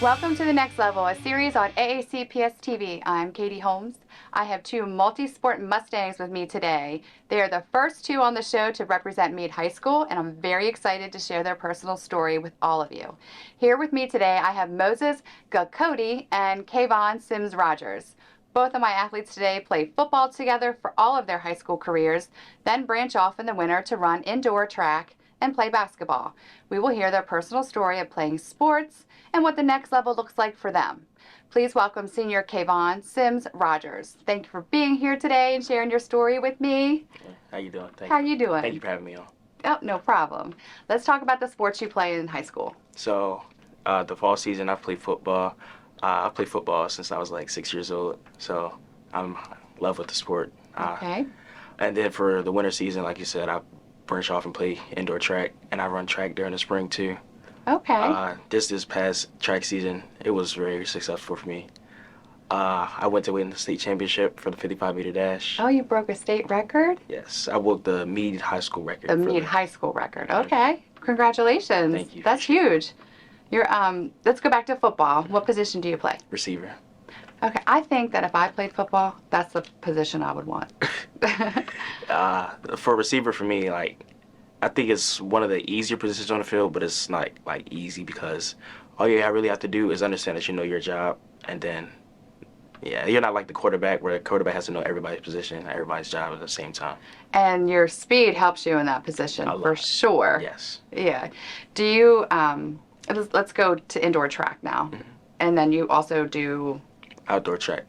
Welcome to The Next Level, a series on AACPS TV. I'm Katie Holmes. I have two multi-sport Mustangs with me today. They are the first two on the show to represent Meade High School, and I'm very excited to share their personal story with all of you. Here with me today, I have Moses Gakodi and Kayvawn Sims-Rogers. Both of my athletes today played football together for all of their high school careers, then branch off in the winter to run indoor track and play basketball. We will hear their personal story of playing sports and what the next level looks like for them. Please welcome senior Kayvawn Sims-Rogers. Thank you for being here today and sharing your story with me. How you doing? How you doing? Thank you for having me on. Oh, no problem. Let's talk about the sports you play in high school. So, the fall season, I played football. I played football since I was like 6 years old, so I'm in love with the sport. Okay. And then for the winter season, like you said, I branch off and play indoor track, and I run track during the spring too. Okay. This past track season, it was very successful for me. I went to win the state championship for the 55-meter dash. Oh, you broke a state record? Yes, I broke the Meade High School record. The Meade High School record. Okay. Congratulations. Thank you. That's huge. You're let's go back to football. What position do you play? Receiver. Okay. I think that if I played football, that's the position I would want. For receiver, for me, I think it's one of the easier positions on the field, but it's not like easy because all you really have to do is understand that you know your job, and then you're not like the quarterback where the quarterback has to know everybody's position, everybody's job at the same time. And your speed helps you in that position for sure. Yes. Yeah. Do you let's go to indoor track now. Mm-hmm. And then you also do Outdoor track.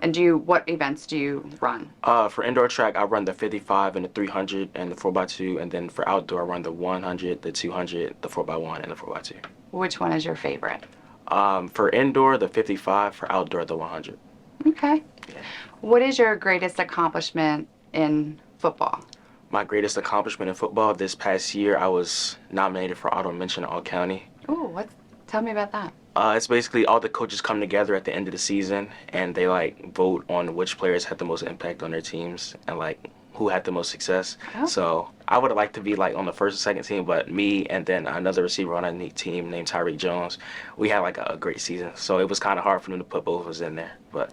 And what events do you run? For indoor track, I run the 55 and the 300 and the 4x2, and then for outdoor, I run the 100, the 200, the 4x1, and the 4x2. Which one is your favorite? For indoor, the 55. For outdoor, the 100. Okay. Yeah. What is your greatest accomplishment in football? My greatest accomplishment in football this past year, I was nominated for Honorable Mention in All County. Ooh, tell me about that. It's basically all the coaches come together at the end of the season, and they vote on which players had the most impact on their teams and who had the most success. Oh. So I would like to be on the first and second team, but me and then another receiver on our team named Tyreek Jones, we had a great season. So it was kind of hard for them to put both of us in there. But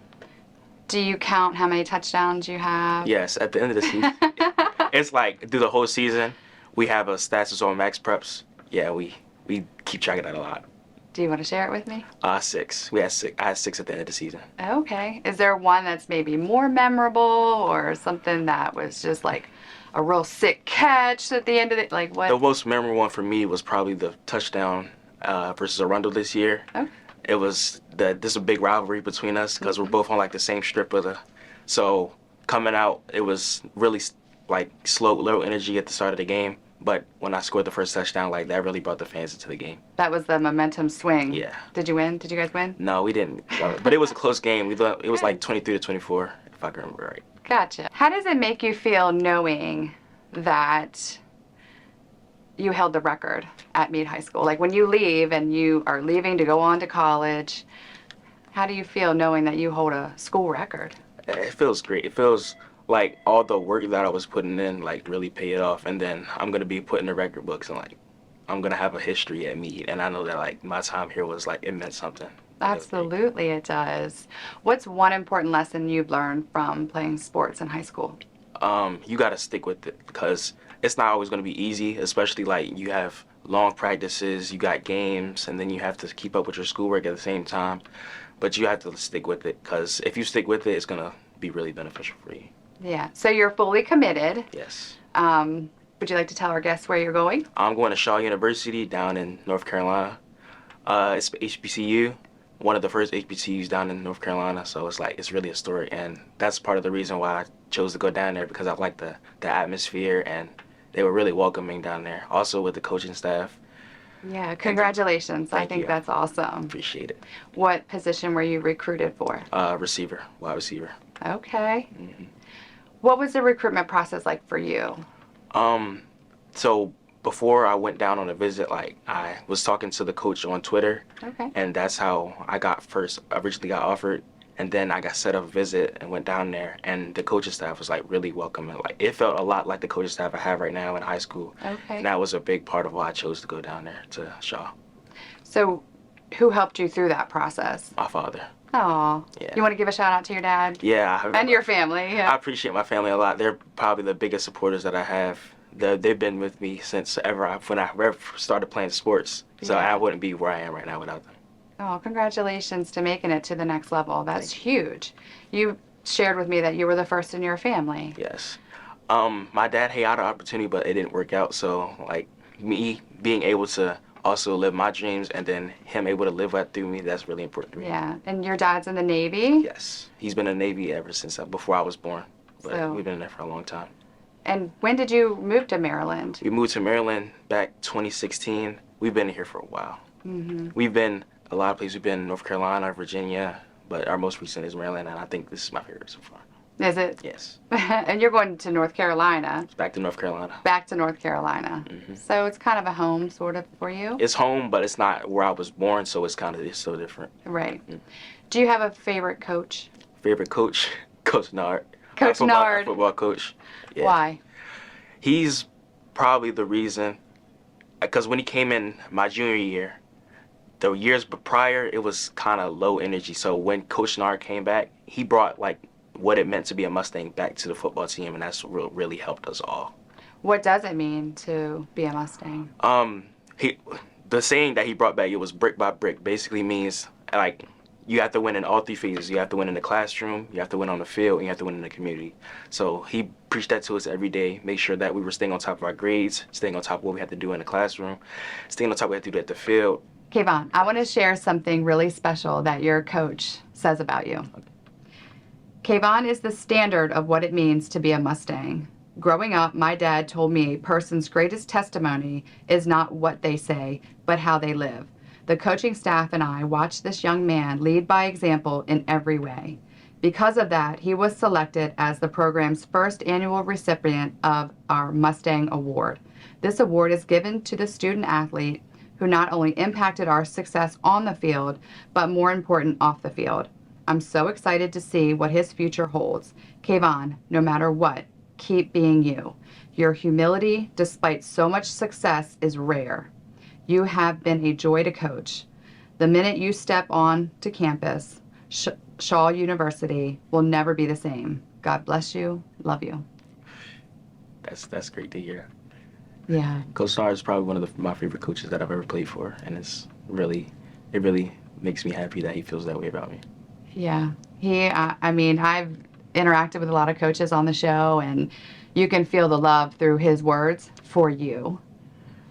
do you count how many touchdowns you have? yes, at the end of the season, it's through the whole season, we have a stats on Max Preps. Yeah, we keep track of that a lot. Do you want to share it with me? 6. We had 6. I had 6 at the end of the season. Okay. Is there one that's maybe more memorable or something that was just a real sick catch at the end of it? What? The most memorable one for me was probably the touchdown versus Arundel this year. Oh. It was this is a big rivalry between us because we're both on the same strip of the. So coming out, it was really slow, low energy at the start of the game. But when I scored the first touchdown, that really brought the fans into the game. That was the momentum swing. Yeah. Did you win? Did you guys win? No, we didn't. But it was a close game. It was 23-24, if I can remember right. Gotcha. How does it make you feel knowing that you held the record at Meade High School? When you leave and you are leaving to go on to college, how do you feel knowing that you hold a school record? It feels great. It feels like all the work that I was putting in really paid off, and then I'm gonna be put in the record books, and I'm gonna have a history at Meade, and I know that my time here was it meant something. Absolutely, it does. What's one important lesson you've learned from playing sports in high school? You gotta stick with it because it's not always gonna be easy, especially you have long practices, you got games, and then you have to keep up with your schoolwork at the same time. But you have to stick with it because if you stick with it, it's gonna be really beneficial for you. Yeah. So you're fully committed. Yes. Would you like to tell our guests where you're going? I'm going to Shaw University down in North Carolina. It's HBCU, one of the first HBCUs down in North Carolina. So it's really historic, and that's part of the reason why I chose to go down there because I like the atmosphere, and they were really welcoming down there. Also with the coaching staff. Yeah. Congratulations. I think that's awesome. Appreciate it. What position were you recruited for? Receiver, wide receiver. Okay. Mm-hmm. What was the recruitment process like for you? So before I went down on a visit, I was talking to the coach on Twitter. Okay. And that's how I originally got offered. And then I got set up a visit and went down there, and the coaching staff was really welcoming. It felt a lot like the coaching staff I have right now in high school. Okay. And that was a big part of why I chose to go down there to Shaw. So who helped you through that process? My father. Oh, Yeah. you want to give a shout out to your dad? Yeah. And your family. Yeah. I appreciate my family a lot. They're probably the biggest supporters that I have. They've been with me since when I ever started playing sports. So Yeah. I wouldn't be where I am right now without them. Oh, congratulations to making it to the next level. That's huge. You shared with me that you were the first in your family. Yes. My dad had an opportunity, but it didn't work out. So, like, me being able to also live my dreams and then him able to live that through me, that's really important to me. Yeah. And your dad's in the Navy? Yes. He's been in the Navy ever since before I was born. But So- we've been there for a long time. And when did you move to Maryland? We moved to Maryland back 2016. We've been here for a while. We've been a lot of places. We've been in North Carolina, Virginia, but our most recent is Maryland, and I think this is my favorite so far. Is it? Yes. And you're going to North Carolina. Back to North Carolina. Back to North Carolina. So it's kind of a home, sort of, for you? It's home, but it's not where I was born, so it's so different. Right. Do you have a favorite coach? Favorite coach? Coach Nard. Coach Our Nard. football coach. Yeah. Why? He's probably the reason, because when he came in my junior year, the years prior, it was kind of low energy. So when Coach Nard came back, he brought like what it meant to be a Mustang back to the football team, and that's what really helped us all. What does it mean to be a Mustang? The saying that he brought back, it was brick by brick, basically means like you have to win in all three phases. You have to win in the classroom, you have to win on the field, and you have to win in the community. So he preached that to us every day, make sure that we were staying on top of our grades, staying on top of what we had to do in the classroom, staying on top of what we had to do at the field. Kayvawn, I want to share something really special that your coach says about you. Kayvawn is the standard of what it means to be a Mustang. Growing up, my dad told me a person's greatest testimony is not what they say, but how they live. The coaching staff and I watched this young man lead by example in every way. Because of that, he was selected as the program's first annual recipient of our Mustang Award. This award is given to the student athlete who not only impacted our success on the field, but more important, off the field. I'm so excited to see what his future holds. Kayvawn, no matter what, keep being you. Your humility, despite so much success, is rare. You have been a joy to coach. The minute you step on to campus, Shaw University will never be the same. God bless you. Love you. That's great to hear. Yeah. Coach Nard is probably one of my favorite coaches that I've ever played for, and it really makes me happy that he feels that way about me. Yeah. I mean, I've interacted with a lot of coaches on the show, and you can feel the love through his words for you.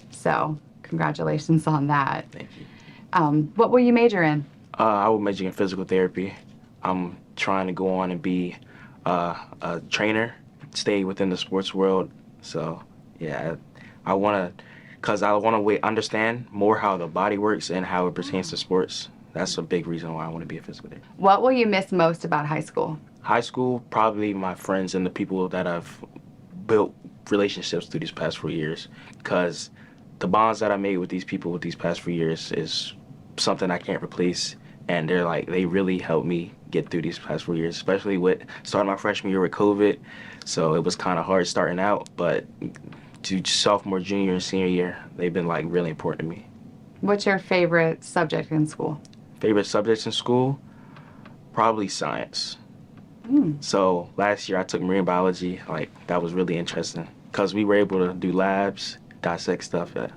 So, congratulations on that. Thank you. What will you major in? I will major in physical therapy. I'm trying to go on and be a trainer, stay within the sports world. So, yeah, I want to understand more how the body works and how it pertains to sports. That's a big reason why I want to be a physical therapist. What will you miss most about high school? High school, probably my friends and the people that I've built relationships through these past 4 years. Because the bonds that I made with these people with these past 4 years is something I can't replace. And they really helped me get through these past 4 years, especially with starting my freshman year with COVID. So it was kind of hard starting out, but to sophomore, junior, and senior year, they've been really important to me. What's your favorite subject in school? Favorite subjects in school? Probably science. So last year I took marine biology. That was really interesting because we were able to do labs, dissect stuff. That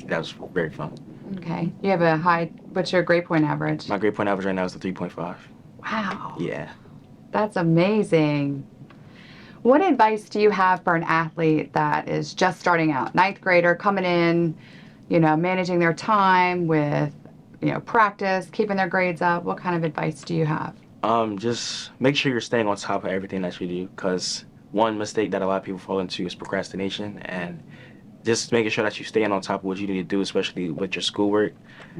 was very fun. Okay. You have what's your grade point average? My grade point average right now is a 3.5. Wow. Yeah. That's amazing. What advice do you have for an athlete that is just starting out, ninth grader, coming in, managing their time with, practice, keeping their grades up? What kind of advice do you have? Just make sure you're staying on top of everything that you do, because one mistake that a lot of people fall into is procrastination, and just making sure that you stay on top of what you need to do, especially with your schoolwork,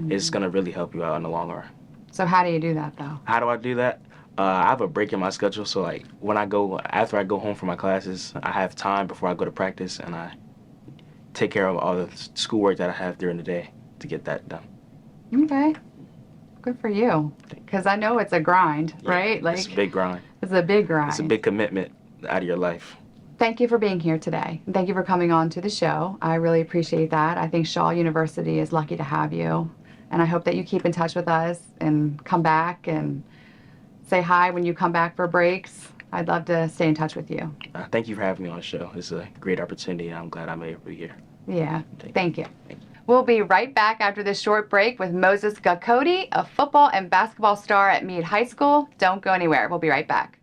is going to really help you out in the long run. So how do you do that, though? How do I do that? I have a break in my schedule, so after I go home from my classes, I have time before I go to practice, and I take care of all the schoolwork that I have during the day to get that done. Okay. Good for you. Because I know it's a grind, right? It's a big grind. It's a big grind. It's a big commitment out of your life. Thank you for being here today. And thank you for coming on to the show. I really appreciate that. I think Shaw University is lucky to have you. And I hope that you keep in touch with us and come back and say hi when you come back for breaks. I'd love to stay in touch with you. Thank you for having me on the show. It's a great opportunity, and I'm glad I'm able to be here. Yeah, thank you. Thank you. We'll be right back after this short break with Moses Gakodi, a football and basketball star at Meade High School. Don't go anywhere. We'll be right back.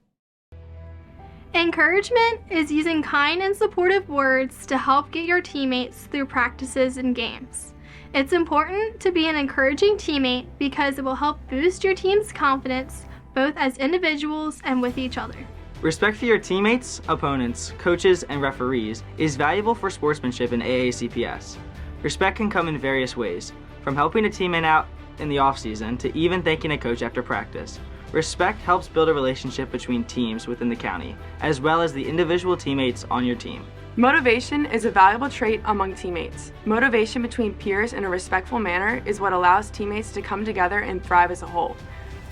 Encouragement is using kind and supportive words to help get your teammates through practices and games. It's important to be an encouraging teammate because it will help boost your team's confidence both as individuals and with each other. Respect for your teammates, opponents, coaches, and referees is valuable for sportsmanship in AACPS. Respect can come in various ways, from helping a teammate out in the off-season to even thanking a coach after practice. Respect helps build a relationship between teams within the county, as well as the individual teammates on your team. Motivation is a valuable trait among teammates. Motivation between peers in a respectful manner is what allows teammates to come together and thrive as a whole.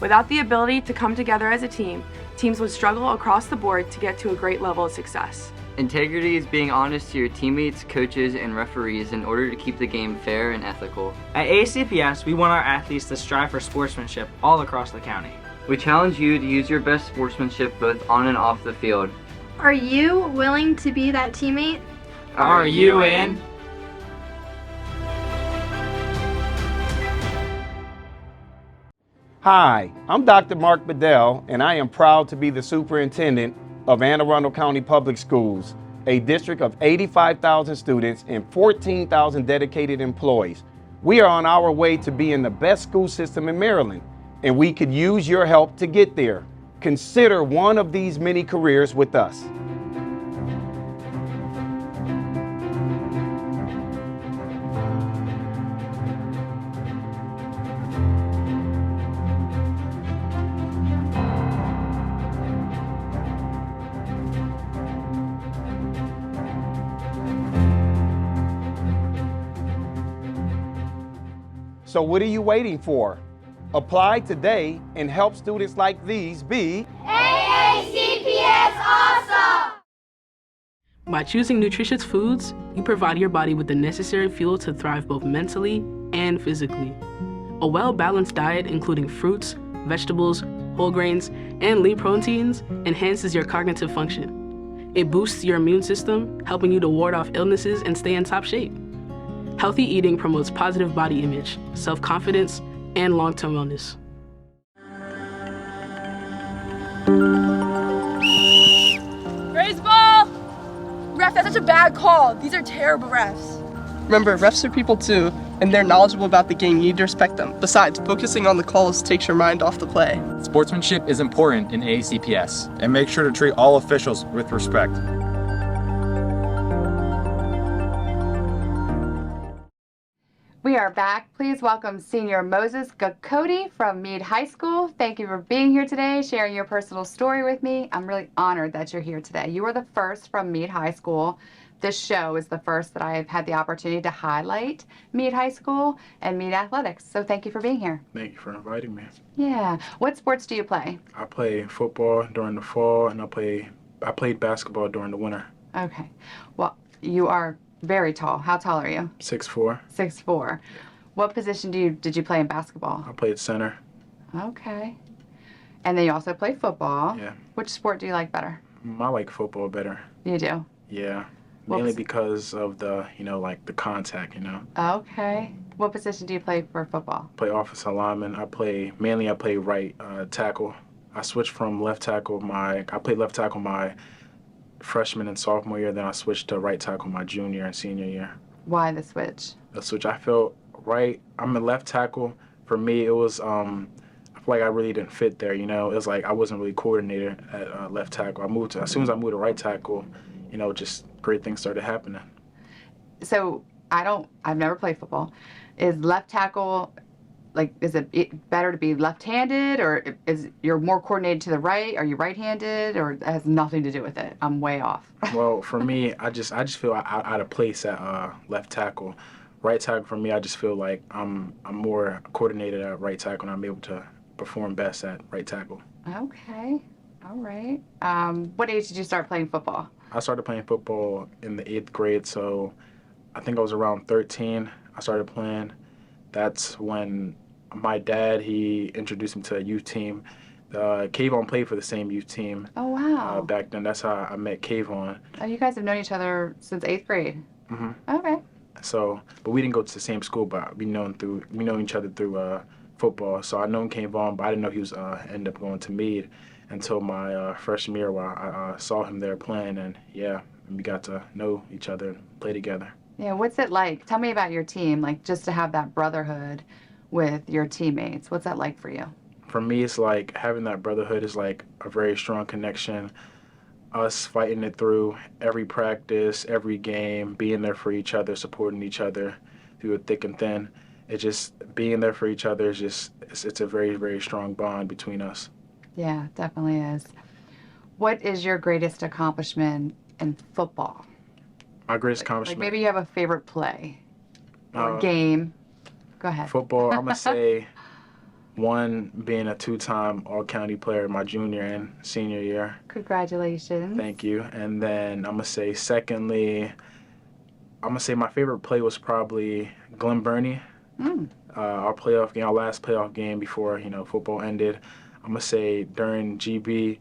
Without the ability to come together as a team, teams would struggle across the board to get to a great level of success. Integrity is being honest to your teammates, coaches, and referees in order to keep the game fair and ethical. At AACPS, we want our athletes to strive for sportsmanship all across the county. We challenge you to use your best sportsmanship both on and off the field. Are you willing to be that teammate? Are you in? Hi, I'm Dr. Mark Bedell, and I am proud to be the superintendent of Anne Arundel County Public Schools, a district of 85,000 students and 14,000 dedicated employees. We are on our way to being the best school system in Maryland, and we could use your help to get there. Consider one of these many careers with us. So what are you waiting for? Apply today and help students like these be AACPS Awesome! By choosing nutritious foods, you provide your body with the necessary fuel to thrive both mentally and physically. A well-balanced diet including fruits, vegetables, whole grains, and lean proteins enhances your cognitive function. It boosts your immune system, helping you to ward off illnesses and stay in top shape. Healthy eating promotes positive body image, self-confidence, and long-term wellness. Raise ball! Ref, that's such a bad call. These are terrible refs. Remember, refs are people too, and they're knowledgeable about the game. You need to respect them. Besides, focusing on the calls takes your mind off the play. Sportsmanship is important in AACPS. And make sure to treat all officials with respect. We are back. Please welcome Senior Moses Gakodi from Meade High School. Thank you for being here today, sharing your personal story with me. I'm really honored that you're here today. You are the first from Meade High School. This show is the first that I've had the opportunity to highlight Meade High School and Meade Athletics. So thank you for being here. Thank you for inviting me. Yeah. What sports do you play? I play football during the fall, and I played basketball during the winter. Okay. Well, you are very tall. How tall are you? 6'4". 6'4". What position did you play in basketball? I played center. Okay. And then you also play football. Yeah. Which sport do you like better? I like football better. You do? Yeah. Mainly because of the, like the contact, Okay. What position do you play for football? Play offensive lineman. I play right tackle. I switched from left tackle I played left tackle my freshman and sophomore year, then I switched to right tackle my junior and senior year. Why the switch? The switch, I felt I'm a left tackle. For me, it was, I feel like I really didn't fit there, It was like I wasn't really coordinated at left tackle. As soon as I moved to right tackle, just great things started happening. So I've never played football. Is left tackle, is it better to be left-handed, or you're more coordinated to the right? Are you right-handed, or it has nothing to do with it? I'm way off. Well, for me, I just feel out of place at left tackle. Right tackle, for me, I just feel like I'm more coordinated at right tackle, and I'm able to perform best at right tackle. Okay. All right. What age did you start playing football? I started playing football in the 8th grade, so I think I was around 13. I started playing. that's when my dad, he introduced me to a youth team. Kayvawn played for the same youth team. Oh, wow. Back then, that's how I met Kayvawn. Oh, you guys have known each other since 8th grade. hmm Okay. So, but we didn't go to the same school, but we know each other through football. So I known Kayvawn, but I didn't know he was ended up going to Meade until my freshman year, where I saw him there playing, and yeah, we got to know each other and play together. Yeah, what's it like? Tell me about your team, like just to have that brotherhood with your teammates. What's that like for you? For me, it's like having that brotherhood is like a very strong connection. Us fighting it through every practice, every game, being there for each other, supporting each other through thick and thin. It's just being there for each other is just, it's a very, very strong bond between us. Yeah, definitely is. What is your greatest accomplishment in football? My greatest accomplishment. Like maybe you have a favorite play or game. Go ahead. Football, I'm going to say one, being a two-time all-county player my junior and senior year. Congratulations. Thank you. And then I'm going to say secondly, I'm going to say my favorite play was probably Glen Burnie. Our playoff game, our last playoff game before, football ended. I'm going to say during GB,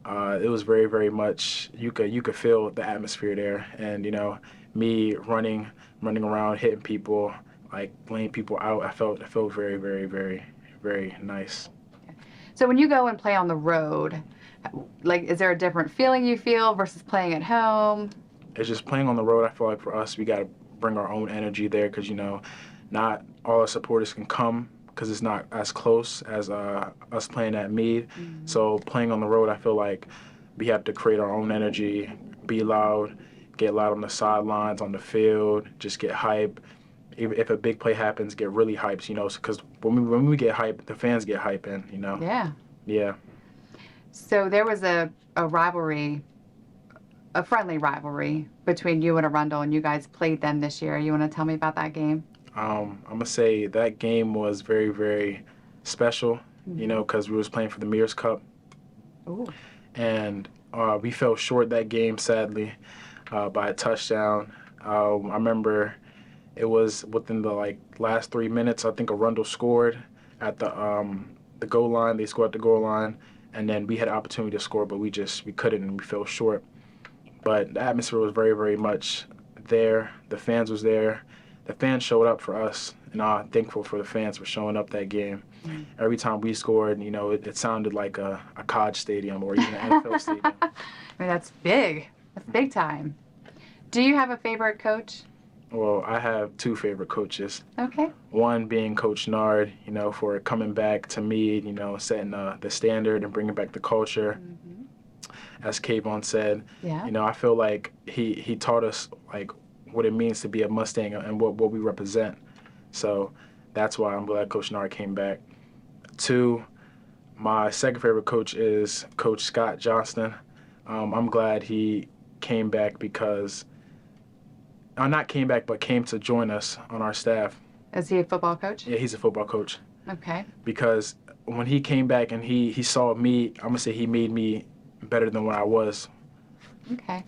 it was very, very much, you could feel the atmosphere there. And, me running around, hitting people, like laying people out, I felt very, very, very, very nice. So when you go and play on the road, like, is there a different feeling you feel versus playing at home? It's just playing on the road. I feel like for us, we got to bring our own energy there because, not all our supporters can come because it's not as close as us playing at Meade. So playing on the road, I feel like we have to create our own energy, be loud, get loud on the sidelines, on the field, just get hype. If a big play happens, get really hyped, because when we get hyped, the fans get hyped, and Yeah. Yeah. So there was a rivalry, a friendly rivalry between you and Arundel, and you guys played them this year. You want to tell me about that game? I'm gonna say that game was very, very special, because we was playing for the Mears Cup. Ooh. And we fell short that game, sadly, by a touchdown. I remember it was within the last 3 minutes. I think Arundel scored at the goal line. They scored at the goal line, and then we had an opportunity to score, but we couldn't, and we fell short. But the atmosphere was very, very much there. The fans was there. The fans showed up for us, and I'm thankful for the fans for showing up that game. Every time we scored, it sounded like a college stadium or even an NFL stadium. I mean, that's big. That's big time. Do you have a favorite coach? Well, I have two favorite coaches. Okay. One being Coach Nard, for coming back to Meade, setting the standard and bringing back the culture. As Kayvawn said, I feel like he taught us what it means to be a Mustang and what we represent. So that's why I'm glad Coach Nard came back. Two, my second favorite coach is Coach Scott Johnston. I'm glad he came back because, not came back, but came to join us on our staff. Is he a football coach? Yeah, he's a football coach. Okay. Because when he came back and he saw me, I'm going to say he made me better than what I was. Okay.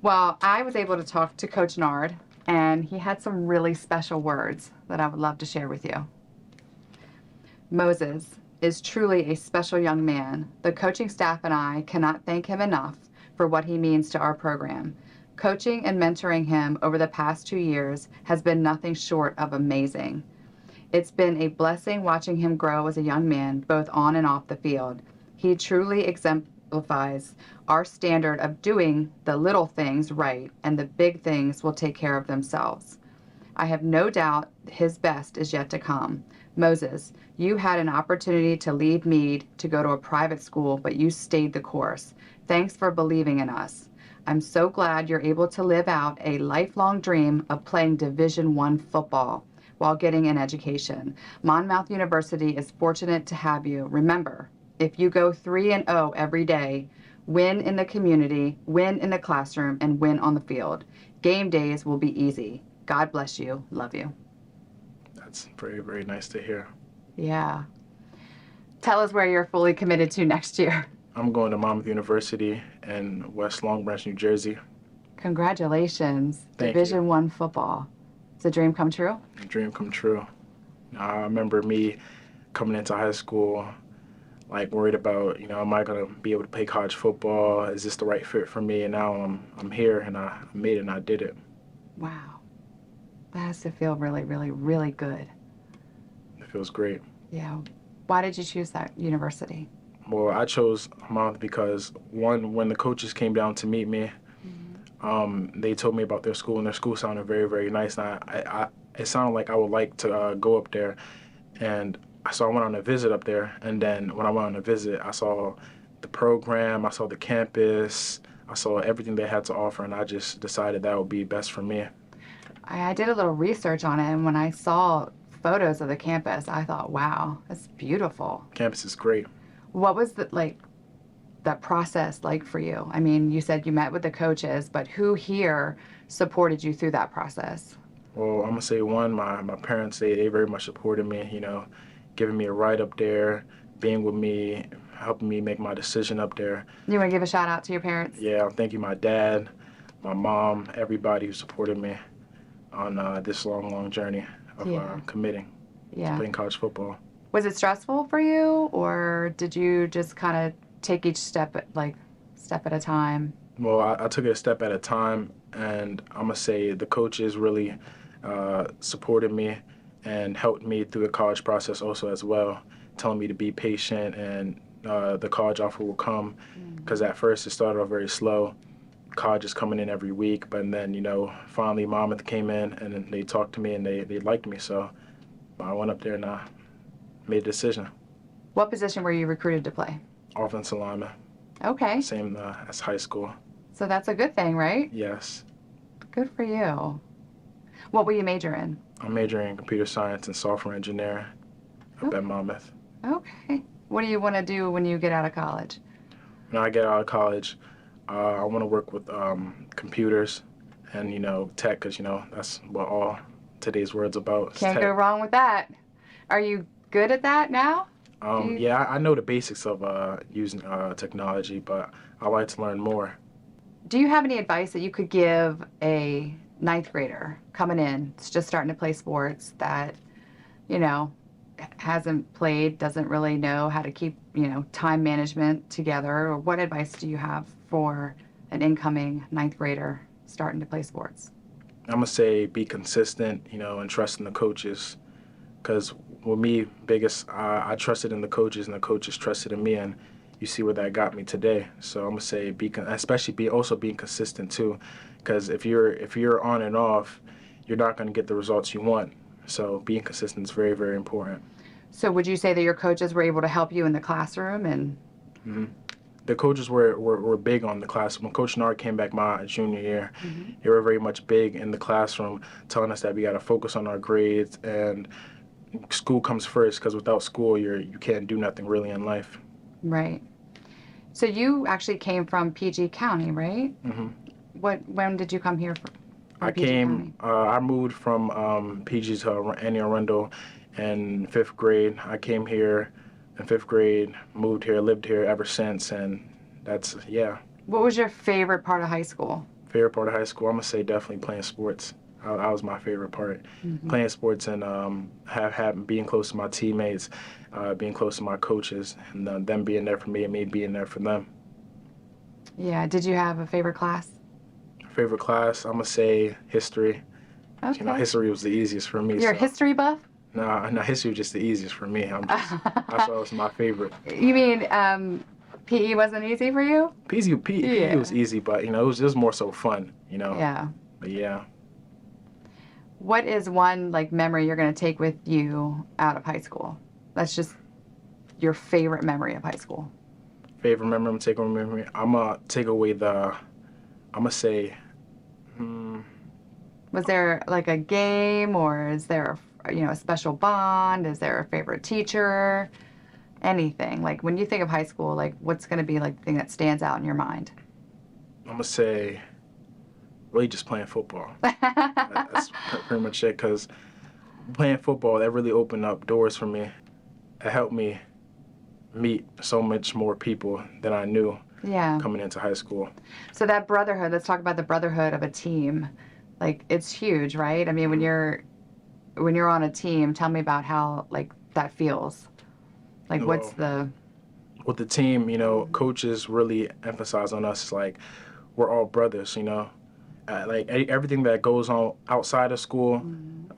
Well, I was able to talk to Coach Nard, and he had some really special words that I would love to share with you. Moses is truly a special young man. The coaching staff and I cannot thank him enough for what he means to our program. Coaching and mentoring him over the past 2 years has been nothing short of amazing. It's been a blessing watching him grow as a young man, both on and off the field. He truly exemplifies our standard of doing the little things right, and the big things will take care of themselves. I have no doubt his best is yet to come. Moses, you had an opportunity to leave Meade to go to a private school, but you stayed the course. Thanks for believing in us. I'm so glad you're able to live out a lifelong dream of playing Division I football while getting an education. Monmouth University is fortunate to have you. Remember, if you go 3-0 every day, win in the community, win in the classroom, and win on the field, game days will be easy. God bless you. Love you. That's very, very nice to hear. Yeah. Tell us where you're fully committed to next year. I'm going to Monmouth University in West Long Branch, New Jersey. Congratulations. Thank Division I football. It's a dream come true? A dream come true. I remember me coming into high school, like worried about, am I gonna be able to play college football? Is this the right fit for me? And now I'm here, and I made it, and I did it. Wow. That has to feel really, really, really good. It feels great. Yeah. Why did you choose that university? Well, I chose Monmouth because, one, when the coaches came down to meet me, they told me about their school, and their school sounded very, very nice. And it sounded like I would like to go up there. And so I went on a visit up there. And then when I went on a visit, I saw the program, I saw the campus, I saw everything they had to offer, and I just decided that would be best for me. I did a little research on it, and when I saw photos of the campus, I thought, wow, that's beautiful. Campus is great. What was that process like for you? I mean, you said you met with the coaches, but who here supported you through that process? Well, I'm gonna say one, my parents, they very much supported me, giving me a ride up there, being with me, helping me make my decision up there. You want to give a shout out to your parents? Yeah, thank you, my dad, my mom, everybody who supported me on this long journey of committing to playing college football. Was it stressful for you, or did you just kind of take each step at a time? Well, I took it a step at a time, and I'm gonna say the coaches really supported me and helped me through the college process also as well, telling me to be patient and the college offer will come. Because at first it started off very slow. College is coming in every week, but then, finally Monmouth came in and then they talked to me and they liked me. So I went up there and I made a decision. What position were you recruited to play? Offensive lineman. Okay. Same as high school. So that's a good thing, right? Yes. Good for you. What will you major in? I'm majoring in computer science and software engineering up at Monmouth. Okay. What do you want to do when you get out of college? When I get out of college, I want to work with computers and, tech, because, that's what all today's world's about. Can't go wrong with that. Are you good at that now? Yeah, I know the basics of using technology, but I like to learn more. Do you have any advice that you could give a ninth grader coming in, just starting to play sports, that, hasn't played, doesn't really know how to keep, time management together? Or what advice do you have for an incoming ninth grader starting to play sports? I'm going to say be consistent, and trust in the coaches. Because with me, I trusted in the coaches, and the coaches trusted in me, and you see where that got me today. So I'm going to say especially being consistent too. Because if you're on and off, you're not going to get the results you want. So being consistent is very, very important. So would you say that your coaches were able to help you in the classroom? And the coaches were big on the class. When Coach Nard came back my junior year, they were very much big in the classroom, telling us that we got to focus on our grades and school comes first, because without school, you can't do nothing really in life. Right. So you actually came from PG County, right? When did you come here from I moved from PG to Anne Arundel in 5th grade. I came here in 5th grade, moved here, lived here ever since, and that's, yeah. What was your favorite part of high school? Favorite part of high school, I'm going to say definitely playing sports. That was my favorite part. Playing sports and being close to my teammates, being close to my coaches, and them being there for me and me being there for them. Yeah. Did you have a favorite class? Favorite class, I'm going to say history. Okay. History was the easiest for me. You're a history buff? No, history was just the easiest for me. That's why it was my favorite. You mean PE wasn't easy for you? PE was easy, but, it was more so fun, Yeah. But yeah. What is one memory you're going to take with you out of high school? That's just your favorite memory of high school. Favorite memory I'm taking with me? I'm going to take away I'm going to say... Was there a game, or is there a special bond? Is there a favorite teacher? Anything. When you think of high school, what's going to be the thing that stands out in your mind? I'm going to say really just playing football. That's pretty much it, because playing football, that really opened up doors for me. It helped me meet so much more people than I knew coming into high school. So that brotherhood, let's talk about the brotherhood of a team. It's huge, right? I mean, when you're when you're on a team, tell me about how like that feels. Like what's the with the team, you know, coaches really emphasize on us like we're all brothers, you know. Like everything that goes on outside of school,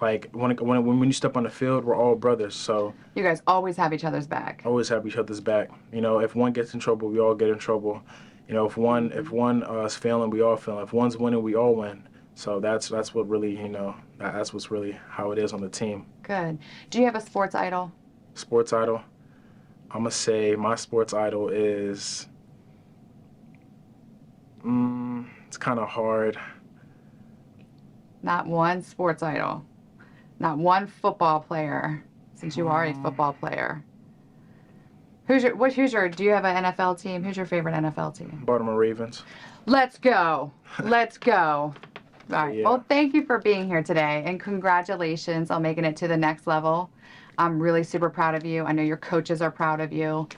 like when you step on the field, we're all brothers. So you guys always have each other's back. Always have each other's back. You know, if one gets in trouble, we all get in trouble. You know, if one is failing, we all fail. If one's winning, we all win. So that's what really, you know, that's what's really how it is on the team. Good. Do you have a sports idol? Sports idol? I'm gonna say my sports idol is. It's kind of hard. Not one sports idol. Not one football player, since you are a football player. Do you have an NFL team? Who's your favorite NFL team? Baltimore Ravens. Let's go. Let's go. All right. Yeah. Well, thank you for being here today, and congratulations on making it to the next level. I'm really super proud of you. I know your coaches are proud of you,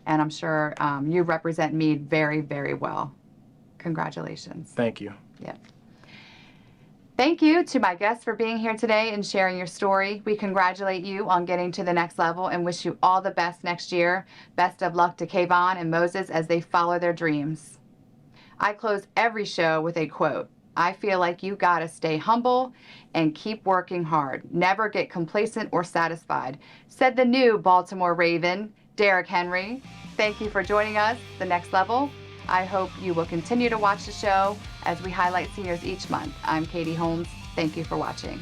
and I'm sure you represent Meade very, very well. Congratulations. Thank you. Yep. Thank you to my guests for being here today and sharing your story. We congratulate you on getting to the next level and wish you all the best next year. Best of luck to Kayvawn and Moses as they follow their dreams. I close every show with a quote. I feel like you gotta stay humble and keep working hard. Never get complacent or satisfied, said the new Baltimore Raven, Derrick Henry. Thank you for joining us, The Next Level. I hope you will continue to watch the show as we highlight seniors each month. I'm Katie Holmes. Thank you for watching.